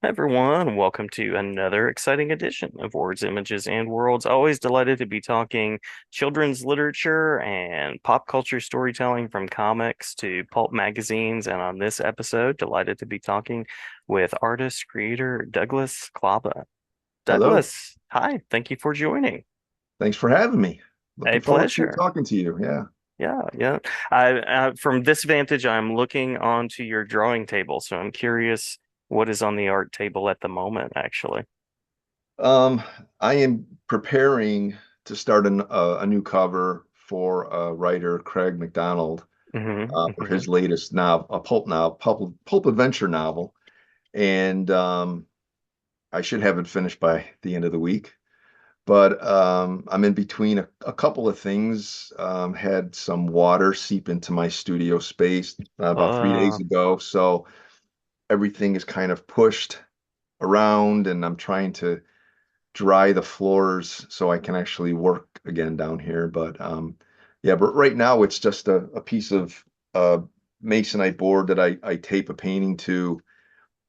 Everyone, welcome to another exciting edition of Words, Images, and Worlds. Always delighted to be talking children's literature and pop culture storytelling from comics to pulp magazines. And on this episode, delighted to be talking with artist creator Douglas Klauba. Hello. Douglas, hi, thank you for joining. Thanks for having me. A Looking forward to pleasure. talking to you. Yeah. Yeah. From this vantage, I'm looking onto your drawing table, so I'm curious what is on the art table at the moment, actually. Um, I am preparing to start a new cover for writer Craig McDonald for Hmm. his latest novel, a pulp adventure novel, and I should have it finished by the end of the week. But I'm in between a couple of things. Had some water seep into my studio space about 3 days Uh, ago, so everything is kind of pushed around, and I'm trying to dry the floors so I can actually work again down here. But yeah, but right now it's just a piece of uh, masonite board that I tape a painting to,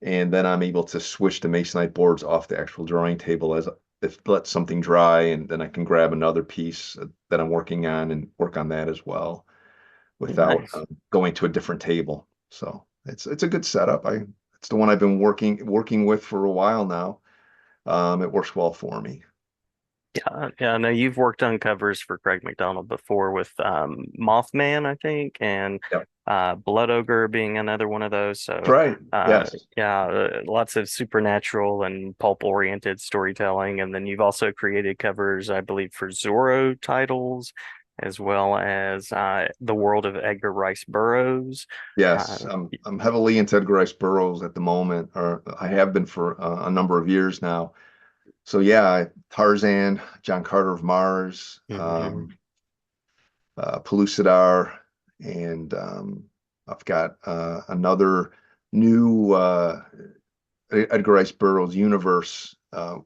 and then I'm able to switch the masonite boards off the actual drawing table as if let something dry, and then I can grab another piece that I'm working on and work on that as well without nice. going to a different table. So it's a good setup. It's the one I've been working with for a while now. It works well for me. Yeah. No, you've worked on covers for Craig McDonald before with Mothman, I think, and Yep. Blood Ogre being another one of those. That's So, right. Yes. yeah, lots of supernatural and pulp-oriented storytelling. And then you've also created covers, I believe, for Zorro titles, as well as the world of Edgar Rice Burroughs. Yes. Uh, I'm heavily into Edgar Rice Burroughs at the moment, or I have been for a number of years now. So yeah, Tarzan, John Carter of Mars, mhm. Pellucidar, and I've got another new Edgar Rice Burroughs universe a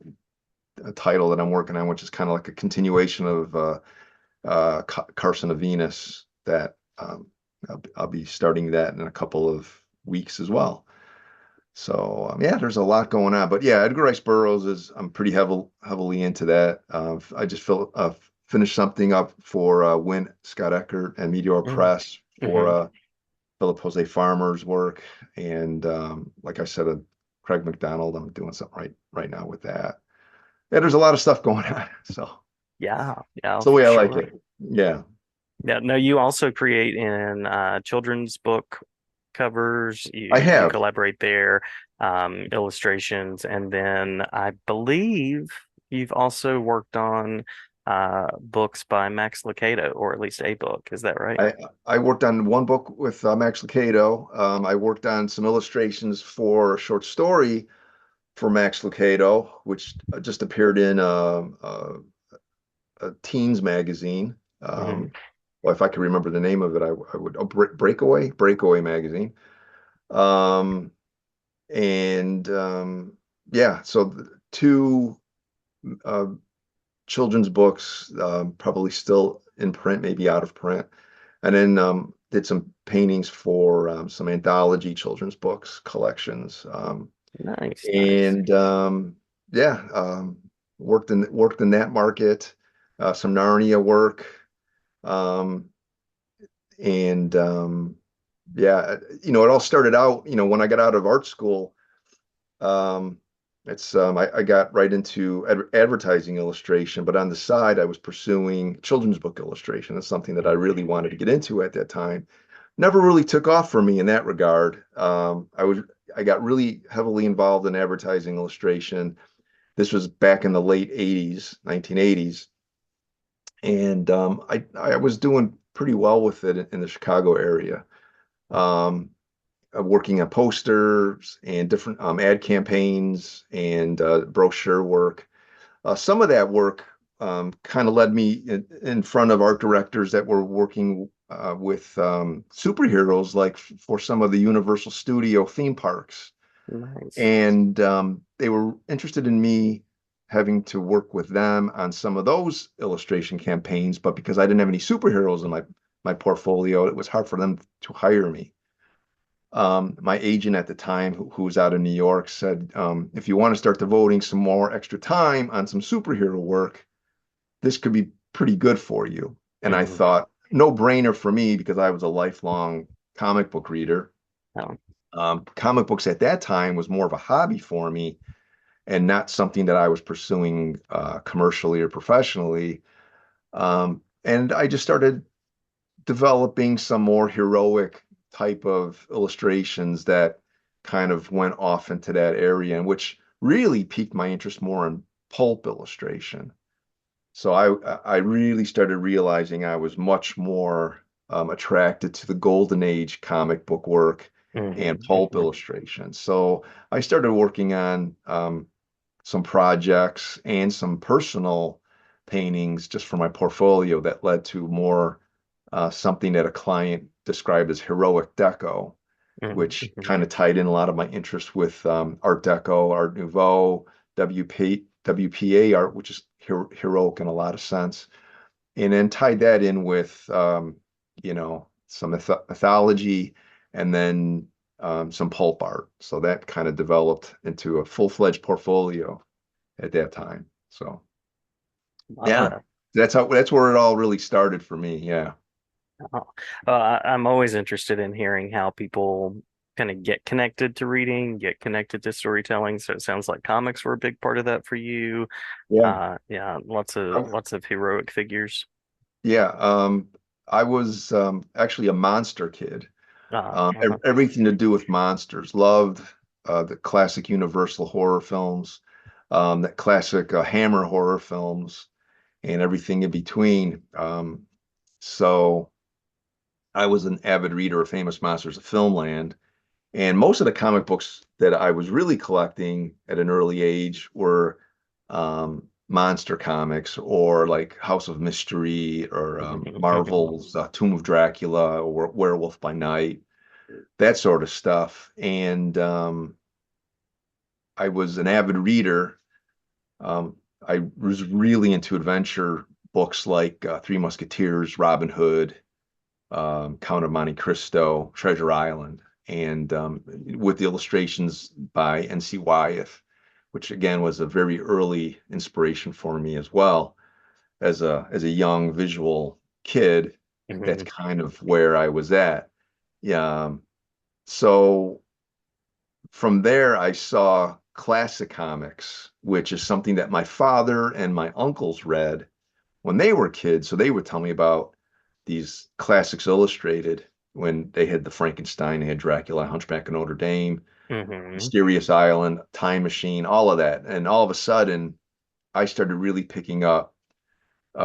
title that I'm working on, which is kind of like a continuation of Carson of Venus. That I'll be starting that in a couple of weeks as well. So yeah, there's a lot going on. But yeah, Edgar Rice Burroughs is I'm pretty heavily into that. I just finished something up for Win Scott Eckert and Meteor Mhm. Press for Mhm. Philip Jose Farmer's work, and like I said, Craig McDonald. I'm doing something right now with that. Yeah, there's a lot of stuff going on. So Yeah, it's the for way I like sure. it. Yeah, Yeah, no, you also create in children's book covers. I You have. collaborate there, illustrations, and then I believe you've also worked on books by Max Lucado, or at least a book. Is that right? I I worked on one book with Max Lucado. I worked on some illustrations for a short story for Max Lucado, which just appeared in a teens magazine. Hmm. Well, if I could remember the name of it, I would. Oh, Breakaway magazine. Um, and yeah, so two uh, children's books, probably still in print, maybe out of print, and then did some paintings for some anthology children's books collections. Nice, nice. And yeah, worked in that market, some Narnia work, um, and yeah, it all started out, when I got out of art school. Um, I got right into advertising illustration, but on the side, I was pursuing children's book illustration. That's something that I really wanted to get into at that time. Never really took off for me in that regard. I got really heavily involved in advertising illustration. This was back in the late 80s, 1980s, and I was doing pretty well with it in the Chicago area. Um, Working on posters and different ad campaigns and brochure work. Some of that work kind of led me in front of art directors that were working with superheroes, like for some of the Universal Studio theme parks. Nice. And they were interested in me having to work with them on some of those illustration campaigns, but because I didn't have any superheroes in my portfolio, it was hard for them to hire me. My agent at the time, who was out of New York, said, if you want to start devoting some more extra time on some superhero work, this could be pretty good for you. And I Hmm. thought, no brainer for me because I was a lifelong comic book reader. Oh. Comic books at that time was more of a hobby for me and not something that I was pursuing commercially or professionally. And I just started developing some more heroic type of illustrations that kind of went off into that area, and which really piqued my interest more in pulp illustration. So I really started realizing I was much more attracted to the golden age comic book work and Hmm. pulp Hmm. illustration. So I started working on some projects and some personal paintings just for my portfolio that led to more something that a client described as heroic deco, which Hmm. kind of tied in a lot of my interest with Art Deco, Art Nouveau, WPA art, which is heroic in a lot of sense, and then tied that in with some mythology and then some pulp art. So that kind of developed into a full-fledged portfolio at that time. So yeah, Wow. that's where it all really started for me. Yeah. Oh. I'm always interested in hearing how people kind of get connected to reading, get connected to storytelling. So it sounds like comics were a big part of that for you. Yeah. Yeah, lots of heroic figures. Yeah. I was actually a monster kid. Uh-huh. Everything to do with monsters. Loved the classic Universal horror films, the classic Hammer horror films, and everything in between. So I was an avid reader of Famous Monsters of Filmland. And most of the comic books that I was really collecting at an early age were monster comics or like House of Mystery or Marvel's Tomb of Dracula or Werewolf by Night, that sort of stuff. And I was an avid reader. Um, I was really into adventure books like Three Musketeers, Robin Hood, Count of Monte Cristo, Treasure Island, and with the illustrations by N.C. Wyeth, which again was a very early inspiration for me as well as a young visual kid. That's Mhm. kind of where I was at. Yeah. So from there, I saw classic comics, which is something that my father and my uncles read when they were kids. So they would tell me about these classics illustrated when they had the Frankenstein, they had Dracula, Hunchback of Notre Dame, Mhm. Mysterious Island, Time Machine, all of that. And all of a sudden, I started really picking up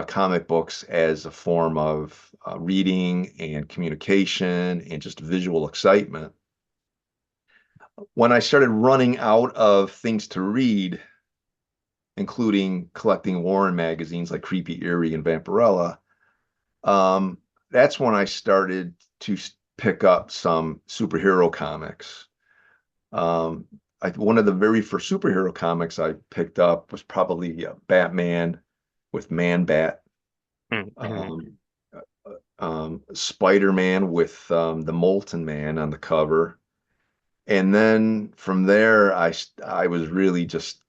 comic books as a form of reading and communication and just visual excitement. When I started running out of things to read, including collecting Warren magazines like Creepy Eerie and Vampirella, um, that's when I started to pick up some superhero comics. Um, one of the very first superhero comics I picked up was probably Batman with Man Bat, Mhm. um, Spider-Man with the Molten Man on the cover. And then from there, I was really just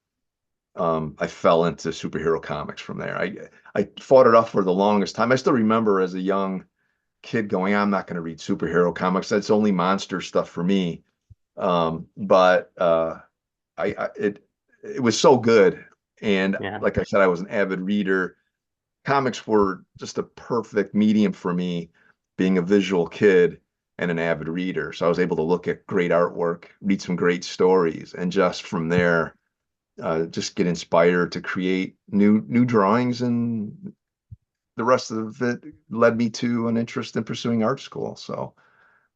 I fell into superhero comics from there. I fought it off for the longest time. I still remember as a young kid going, I'm not going to read superhero comics. That's only monster stuff for me. But it was so good. And Yeah. like I said, I was an avid reader. Comics were just a perfect medium for me, being a visual kid and an avid reader. So I was able to look at great artwork, read some great stories, and just from there, just get inspired to create new drawings, and the rest of it led me to an interest in pursuing art school. So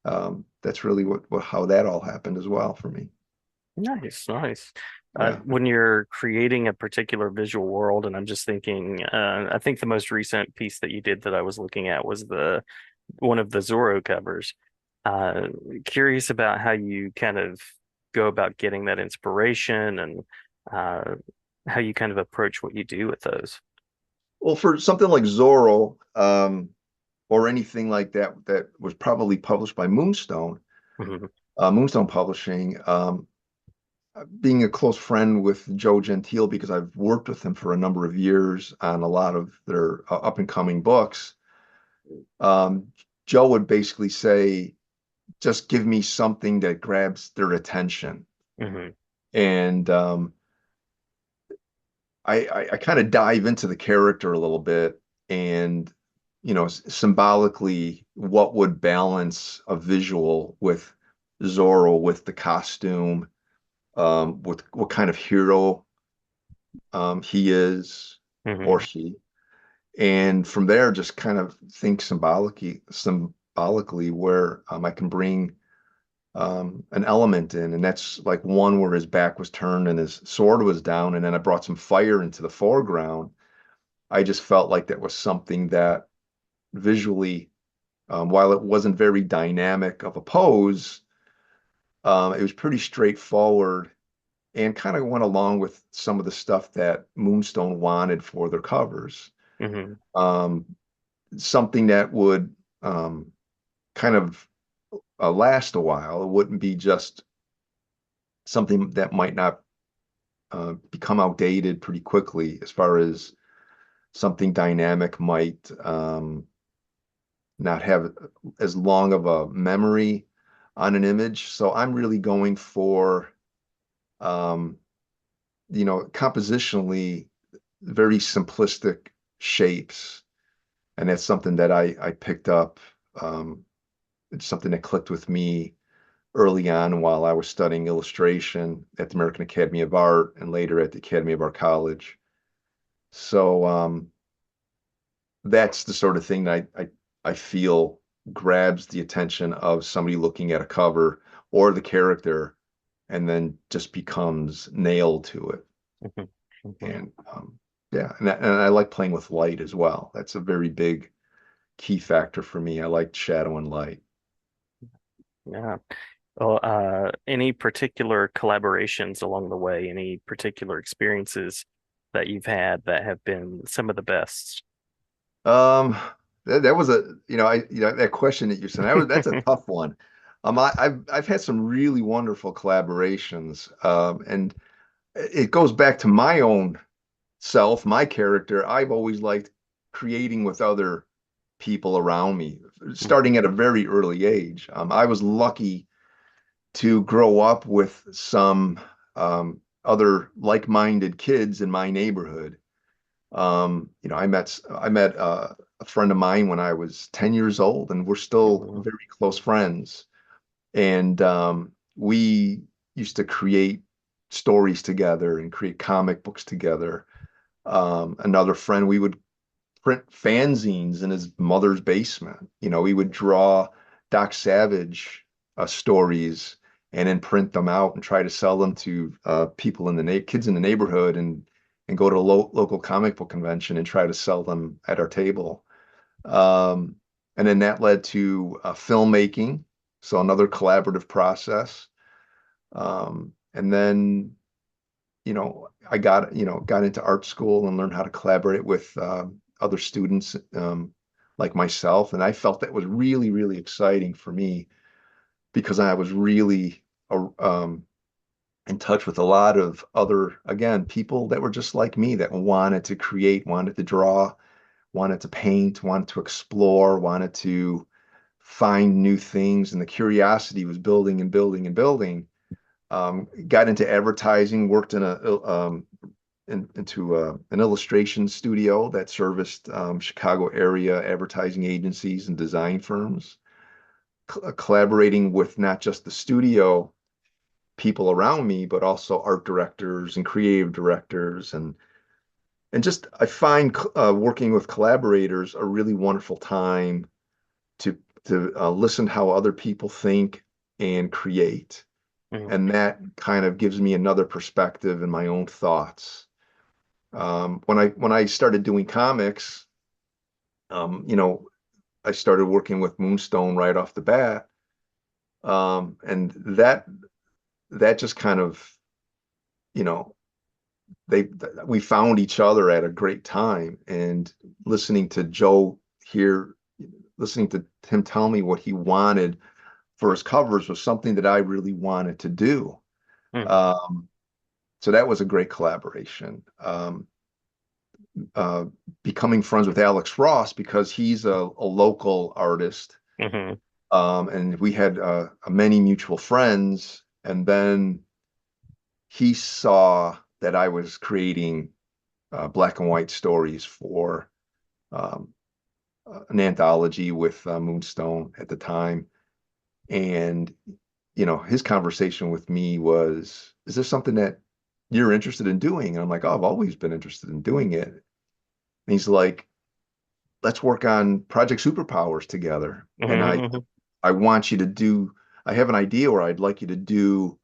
that's really what how that all happened as well for me. Nice, nice. Yeah. When you're creating a particular visual world, and I'm just thinking, I think the most recent piece that you did that I was looking at was the one of the Zorro covers. Uh, Curious about how you kind of go about getting that inspiration and uh, how you kind of approach what you do with those. Well, for something like Zorro, or anything like that that was probably published by Moonstone, Mhm. Moonstone Publishing. Being a close friend with Joe Gentile because I've worked with him for a number of years on a lot of their up and coming books. Um, Joe would basically say, just give me something that grabs their attention. Hmm. And I kind of dive into the character a little bit and, symbolically, what would balance a visual with Zorro, with the costume, with what kind of hero he is or Hmm. she. And from there, just kind of think symbolically where I can bring an element in. And that's like one where his back was turned and his sword was down. And then I brought some fire into the foreground. I just felt like that was something that visually, while it wasn't very dynamic of a pose, it was pretty straightforward and kind of went along with some of the stuff that Moonstone wanted for their covers. Hmm. Um, Something that would kind of last a while. It wouldn't be just something that might not become outdated pretty quickly, as far as something dynamic might not have as long of a memory on an image. So I'm really going for, um, compositionally very simplistic shapes. And that's something that I picked up. Um, it's something that clicked with me early on while I was studying illustration at the American Academy of Art and later at the Academy of Art College. So that's the sort of thing that I feel grabs the attention of somebody looking at a cover or the character and then just becomes nailed to it. Hmm. Hmm. And yeah, and I like playing with light as well. That's a very big key factor for me. I like shadow and light. Yeah. Well, any particular collaborations along the way, any particular experiences that you've had that have been some of the best? Um, that was that question that you said, that's a tough one. I've had some really wonderful collaborations, and it goes back to my own self, my character. I've always liked creating with other people around me, starting at a very early age. I was lucky to grow up with some other like-minded kids in my neighborhood. I met a friend of mine when I was 10 years old, and we're still Mhm. very close friends. And we used to create stories together and create comic books together. Another friend, we would print fanzines in his mother's basement. We would draw Doc Savage stories and then print them out and try to sell them to people in the kids in the neighborhood, and go to a local comic book convention and try to sell them at our table. Um, and then that led to filmmaking, so another collaborative process. And then I got into art school and learned how to collaborate with other students like myself. And I felt that was really, really exciting for me because I was really in touch with a lot of other, again, people that were just like me that wanted to create, wanted to draw, wanted to paint, wanted to explore, wanted to find new things. And the curiosity was building and building and building. Got into advertising, worked into an illustration studio that serviced Chicago area advertising agencies and design firms, collaborating with not just the studio people around me, but also art directors and creative directors. And just I find working with collaborators a really wonderful time to listen how other people think and create. Mhm. And that kind of gives me another perspective in my own thoughts. When I started doing comics, um, you know, I started working with Moonstone right off the bat, and that just kind of, you know, they we found each other at a great time, and listening to Joe here, listening to him tell me what he wanted for his covers was something that I really wanted to do. Hmm. Um, so that was a great collaboration. Uh, Becoming friends with Alex Ross because he's a local artist. Hmm. And we had many mutual friends. And then he saw that I was creating black and white stories for um, an anthology with Moonstone at the time. And, his conversation with me was, is this something that you're interested in doing? And I'm like, oh, I've always been interested in doing it. And he's like, let's work on Project Superpowers together. And Hmm. I want you to do, I have an idea where I'd like you to do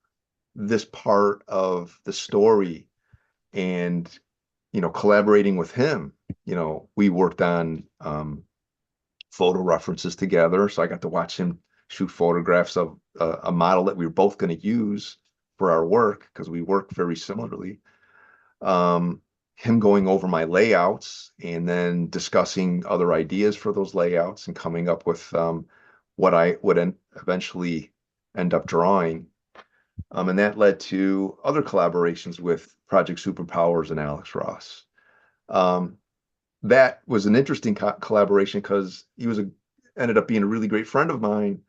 this part of the story. And, collaborating with him, we worked on photo references together. So I got to watch him shoot photographs of a model that we were both going to use for our work because we work very similarly. Um, Him going over my layouts and then discussing other ideas for those layouts and coming up with what I would eventually end up drawing. And that led to other collaborations with Project Superpowers and Alex Ross. Um, that was an interesting collaboration because he was ended up being a really great friend of mine,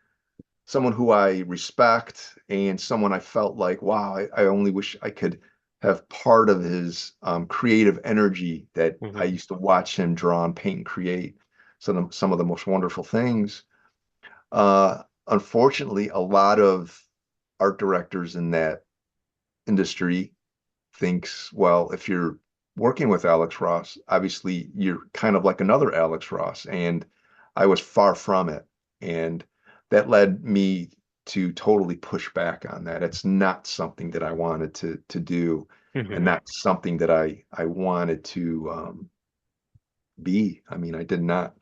someone who I respect, and someone I felt like, wow, I only wish I could have part of his creative energy that I Hmm. used to watch him draw and paint and create some of the most wonderful things. Unfortunately, a lot of art directors in that industry thinks, well, if you're working with Alex Ross, obviously you're kind of like another Alex Ross. And I was far from it. And that led me to totally push back on that. It's not something that I wanted to do, and Hmm. not something that I wanted to be. I mean, I did not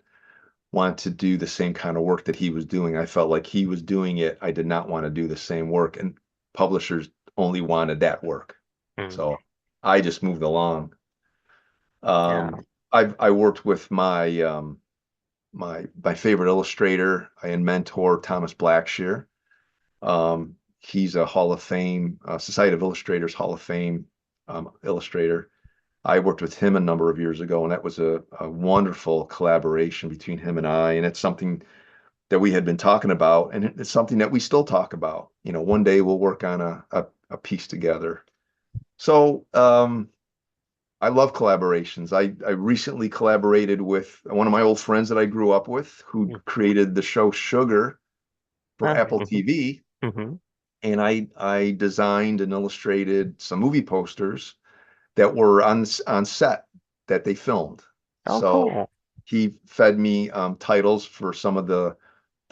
want to do the same kind of work that he was doing. I felt like he was doing it. I did not want to do the same work, and publishers only wanted that work. Hmm. So I just moved along. Yeah. I worked with my favorite illustrator and mentor, Thomas Blackshear. He's a Hall of Fame, Society of Illustrators Hall of Fame illustrator. I worked with him a number of years ago, and that was a wonderful collaboration between him and I. And it's something that we had been talking about, and it's something that we still talk about. One day we'll work on a piece together. So I love collaborations. I recently collaborated with one of my old friends that I grew up with, who created the show Sugar for Apple Hmm. TV, Hmm. and I designed and illustrated some movie posters that were on set that they filmed. Oh, So cool. he fed me titles for some of the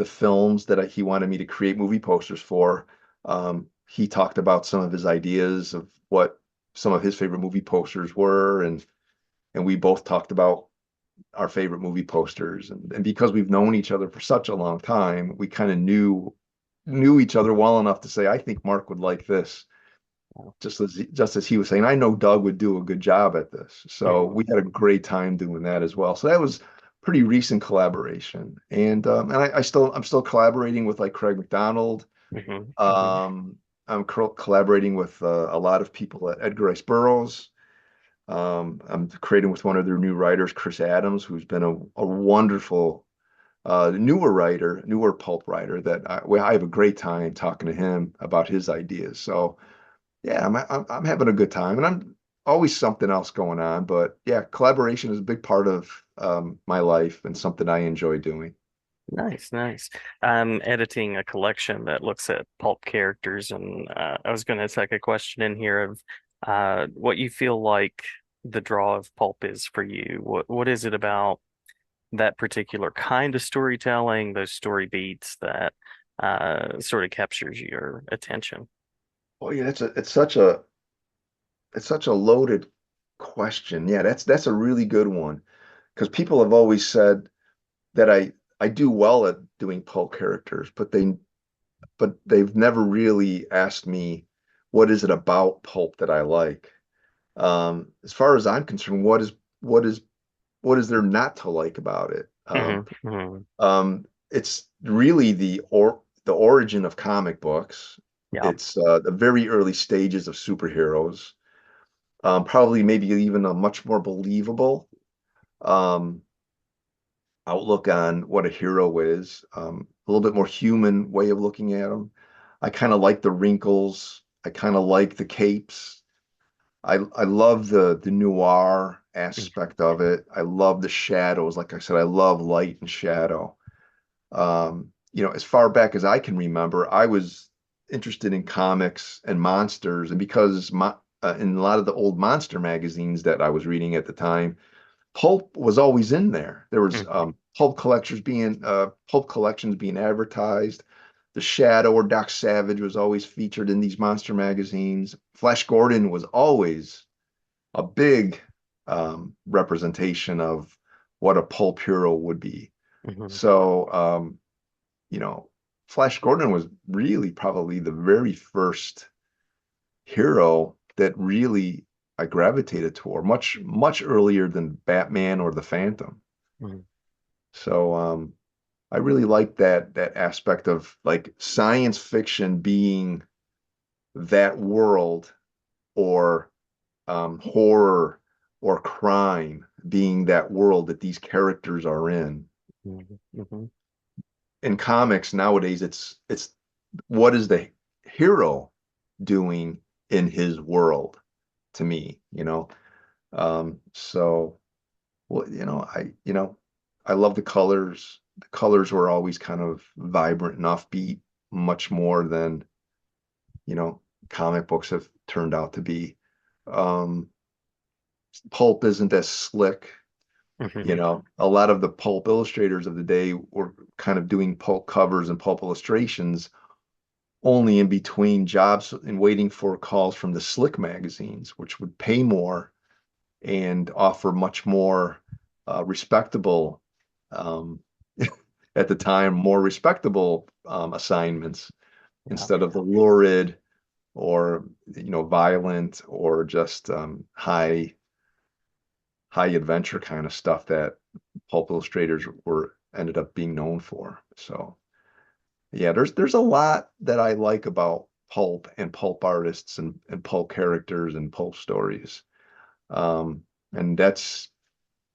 films that he wanted me to create movie posters for. He talked about some of his ideas of what some of his favorite movie posters were, and we both talked about our favorite movie posters. And because we've known each other for such a long time, we kind of knew each other well enough to say, I think Mark would like this, just as he was saying, I know Doug would do a good job at this. So Hmm. we had a great time doing that as well. So that was pretty recent collaboration. And I'm still collaborating with like Craig McDonald. Hmm. Hmm. Um, I'm collaborating with a lot of people at Edgar Rice Burroughs. I'm creating with one of their new writers, Chris Adams, who's been a wonderful newer writer, newer pulp writer that I have a great time talking to him about his ideas. So yeah, I'm having a good time, and I'm always something else going on. But yeah, collaboration is a big part of my life and something I enjoy doing. Nice, nice. I'm editing a collection that looks at pulp characters, and I was going to take a question in here of what you feel like the draw of pulp is for you. What is it about that particular kind of storytelling, those story beats that sort of captures your attention? Oh yeah, it's such a loaded question. Yeah, that's a really good one because people have always said that I do well at doing pulp characters, but they've never really asked me what is it about pulp that I like. As far as I'm concerned, what is what is there not to like about it? Hmm. Hmm. It's really the origin of comic books. Yeah. It's the very early stages of superheroes. Probably maybe even a much more believable um, outlook on what a hero is. A little bit more human way of looking at them. I kind of like the wrinkles. I kind of like the capes. I love the noir aspect of it. I love the shadows. Like I said, I love light and shadow. As far back as I can remember, I was interested in comics and monsters, and because in a lot of the old monster magazines that I was reading at the time, pulp was always in there. There was Mhm. pulp collections being advertised. The Shadow or Doc Savage was always featured in these monster magazines. Flash Gordon was always a big representation of what a pulp hero would be. Mhm. So, you know, Flash Gordon was really probably the very first hero that really I gravitated toward, much earlier than Batman or the Phantom. Mhm. So, I really like that aspect of like science fiction being that world, or horror or crime being that world that these characters are in. Mhm. Mhm. In comics nowadays, it's what is the hero doing in his world to me, so well, I love the colors. The colors were always kind of vibrant and offbeat, much more than, you know, comic books have turned out to be. Um, Pulp isn't as slick. Mhm. A lot of the pulp illustrators of the day were kind of doing pulp covers and pulp illustrations only in between jobs and waiting for calls from the slick magazines, which would pay more and offer much more respectable, um, at the time, more respectable assignments Yeah. instead of the lurid or violent or just high adventure kind of stuff that pulp illustrators were ended up being known for. So yeah, there's a lot that I like about pulp and pulp artists and pulp characters and pulp stories. And that's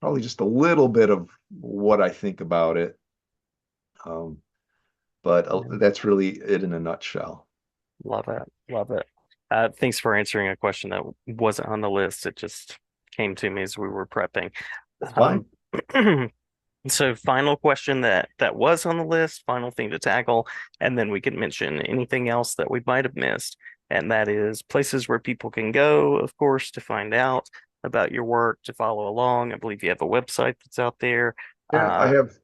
probably just a little bit of what I think about it. Um, but Yeah. that's really it in a nutshell. Love it. Love it. Thanks for answering a question that wasn't on the list. It just came to me as we were prepping. That's fine. Um, so final question that was on the list, final thing to tackle, and then we can mention anything else that we might have missed. And that is places where people can go, of course, to find out about your work, to follow along. I believe you have a website that's out there. Yeah, I Uh, have.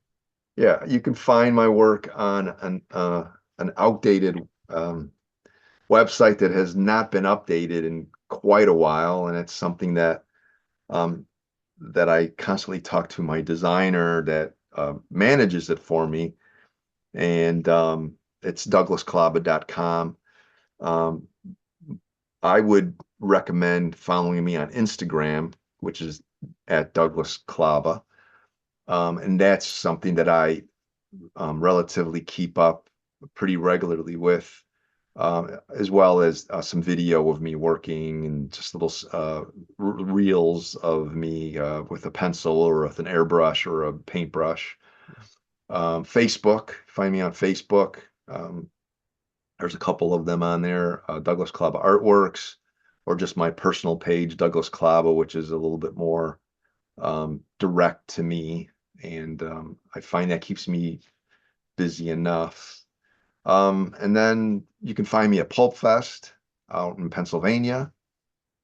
Yeah, you can find my work on an outdated website that has not been updated in quite a while, and it's something um, that I constantly talk to my designer that manages it for me, and it's douglasklauba.com. Um, I would recommend following me on Instagram, which is at Douglas Klauba. And that's something that I relatively keep up pretty regularly with, as well as some video of me working and just little reels of me with a pencil or with an airbrush or a paintbrush. Facebook, find me on Facebook. There's a couple of them on there, Douglas Klauba Artworks, or just my personal page, Douglas Klauba, which is a little bit more direct to me. And I find that keeps me busy enough. And then you can find me at Pulp Fest out in Pennsylvania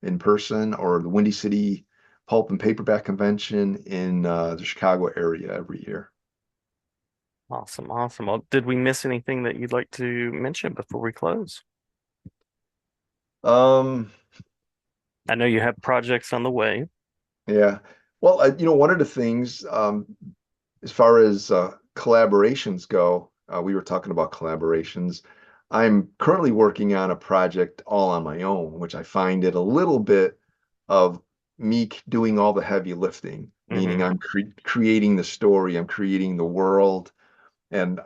in person, or the Windy City Pulp and Paperback Convention in the Chicago area every year. awesome, awesome. Well, did we miss anything that you'd like to mention before we close? Um, I know you have projects on the way. yeah. Well, one of the things, as far as collaborations go, we were talking about collaborations. I'm currently working on a project all on my own, which I find it a little bit of me doing all the heavy lifting, meaning Hmm. I'm creating the story, I'm creating the world, And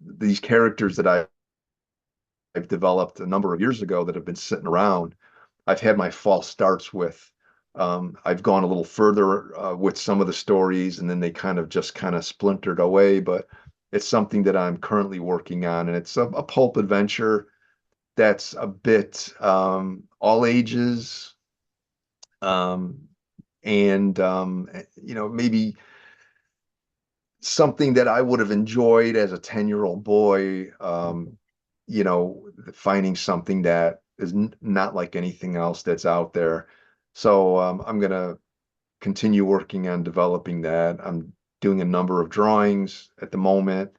these characters that I've developed a number of years ago that have been sitting around, I've had my false starts with. I've gone a little further with some of the stories, and then they kind of splintered away. But it's something that I'm currently working on, and it's a pulp adventure that's a bit all ages, um, and maybe something that I would have enjoyed as a 10-year-old boy, finding something that is not like anything else that's out there. So I'm going to continue working on developing that. I'm doing a number of drawings at the moment,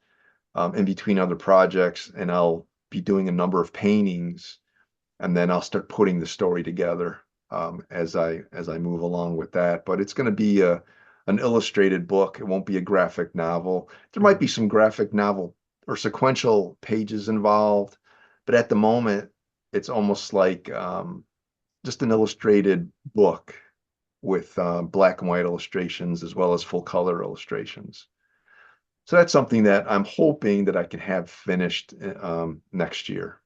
in between other projects, and I'll be doing a number of paintings, and then I'll start putting the story together as I move along with that. But it's going to be an illustrated book. It won't be a graphic novel. There might be some graphic novel or sequential pages involved, but at the moment, it's almost like just an illustrated book with black and white illustrations as well as full color illustrations. So that's something that I'm hoping that I can have finished next year.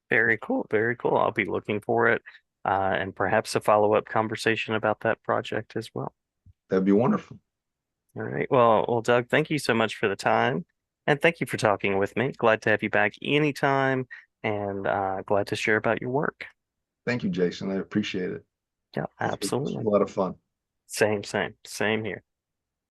Very cool. Very cool. I'll be looking for it, and perhaps a follow-up conversation about that project as well. That'd be wonderful. All right. Well, Doug, thank you so much for the time, and thank you for talking with me. Glad to have you back anytime, and glad to share about your work. Thank you, Jason. I appreciate it. Yeah, This was a absolutely. lot of fun. Same here.